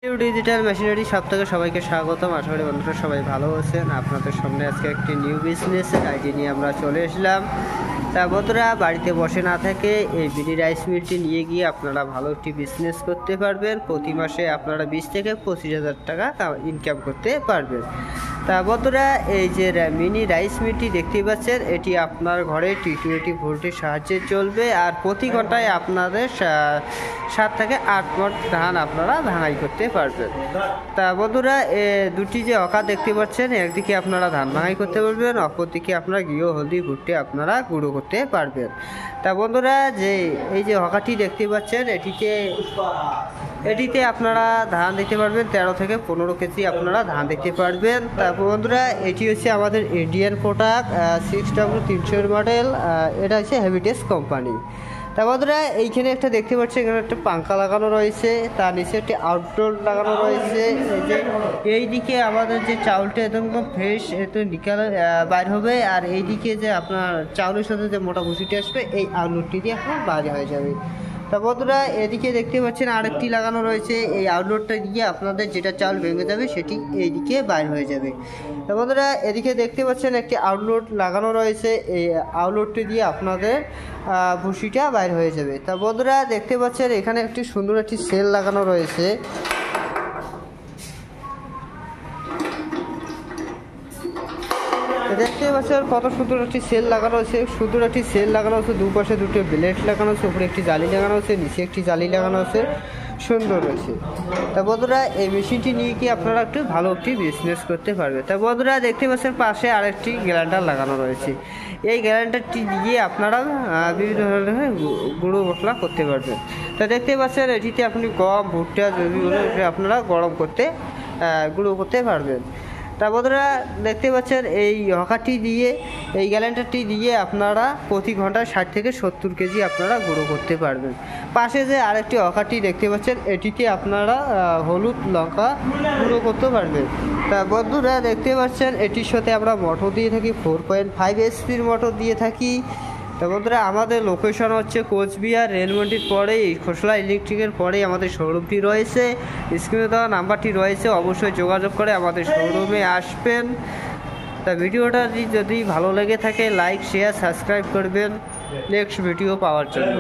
Digital machinery সব থেকে সবাইকে স্বাগতম। আশা করি বন্ধুরা সবাই ভালো আছেন। আপনাদের সামনে আজকে একটি নিউ বিজনেস আইডিয়া নিয়ে আমরা চলে এসলাম। তা বন্ধুরা, বাড়িতে বসে না থেকে এই বিডি রাইস মিলটি নিয়ে গিয়ে আপনারা ভালো একটি বিজনেস করতে পারবেন। প্রতি মাসে আপনারা 20 থেকে 25,000 টাকা ইনকাম করতে পারবেন। তা বন্ধুরা, এই যে মিনি রাইস মিলটি দেখতে পাচ্ছেন, এটি আপনার ঘরে T20 ভোল্টের সাহায্যে চলবে। আর প্রতি ঘন্টায় আপনাদের 7 থেকে 8 মণ ধান আপনারা ভাঙাই করতে পারবেন। তা বন্ধুরা, দুটি যে হকা দেখতে পাচ্ছেন, একদিকে আপনারা ধান ভাঙাই করতে পারবেন, অপরদিকে আপনারা গৃহ হলদি ভুট্টে আপনারা গুঁড়ো করতে পারবেন। তা বন্ধুরা, যে এই যে হকাটি দেখতে পাচ্ছেন, এটিতে আপনারা ধান দিতে পারবেন 13 থেকে 15 কেজি আপনারা ধান দিতে পারবেন। তারপর বন্ধুরা, এটি হচ্ছে আমাদের ইন্ডিয়ান প্রোডাক্ট 6W300 মডেল। এটা হচ্ছে হেভিটেজ কোম্পানি। তা বন্ধুরা, এইখানে একটা দেখতে পাচ্ছেন, এখানে একটা পাঙ্খা লাগানো রয়েছে, তার নিচে একটি আউটডোর লাগানো রয়েছে। এই যে এই দিকে আমাদের যে চাউলটা একদম ফ্রেশ একটু নিকাল বাইর হবে, আর এই দিকে যে আপনার চাউলের সাথে যে মোটা ভুসিটি আসবে, এই আউটডোরটি দিয়ে আপনার বাইরে হয়ে যাবে। তা বন্ধুরা, এদিকে দেখতে পাচ্ছেন আরেকটি লাগানো রয়েছে। এই আউটডোরটা দিয়ে আপনাদের যেটা চাল ভেঙে যাবে সেটি এইদিকে বাইর হয়ে যাবে। তা বন্ধুরা, এদিকে দেখতে পাচ্ছেন একটি আউটডোর লাগানো রয়েছে। এই আউটডোরটি দিয়ে আপনাদের ভুসিটা বাইর হয়ে যাবে। তা বন্ধুরা, দেখতে পাচ্ছেন এখানে একটি সুন্দর একটি সেল লাগানো রয়েছে। দেখতে পাচ্ছেন কত সুন্দর একটি সেল লাগানো আছে। সুন্দর একটি সেল লাগানো আছে, দুপাশে দুটো ব্লেড লাগানো আছে, উপরে একটি জালি লাগানো আছে, নিচে একটি জালি লাগানো আছে, সুন্দর রয়েছে। তা বন্ধুরা, এই মেশিনটি নিয়ে কি আপনারা একটু ভালো একটি বিজনেস করতে পারবে। তা বন্ধুরা, দেখতে পাচ্ছেন পাশে আরেকটি গ্রাইন্ডার লাগানো রয়েছে। এই গ্রাইন্ডারটি দিয়ে আপনারা বিভিন্ন ধরনের গুঁড়ো মশলা করতে পারবেন। তা দেখতে পাচ্ছেন এটিতে আপনি গম ভুট্টা যেগুলো আপনারা গরম করতে গুঁড়ো করতে পারবেন। তা বন্ধুরা, দেখতে পাচ্ছেন এই হকাটি দিয়ে, এই গ্রাইন্ডারটি দিয়ে আপনারা প্রতি ঘন্টায় 60 থেকে 70 কেজি আপনারা গুঁড়ো করতে পারবেন। পাশে যে আরেকটি হকাটি দেখতে পাচ্ছেন, এটিতে আপনারা হলুদ লঙ্কা গুঁড়ো করতে পারবেন। তা বন্ধুরা, দেখতে পাচ্ছেন এটির সাথে আমরা মোটর দিয়ে থাকি, 4.5 HP মোটর দিয়ে থাকি। তা বন্ধুরা, আমাদের লোকেশন হচ্ছে কোচবিহার রেলমন্ডির পরেই, খোসলা ইলেকট্রিকের পরেই আমাদের শোরুমটি রয়েছে। স্ক্রিনে দেওয়া নাম্বারটি রয়েছে, অবশ্যই যোগাযোগ করে আমাদের শোরুমে আসবেন। তা ভিডিওটা যদি ভালো লেগে থাকে, লাইক শেয়ার সাবস্ক্রাইব করবেন নেক্সট ভিডিও পাওয়ার জন্য।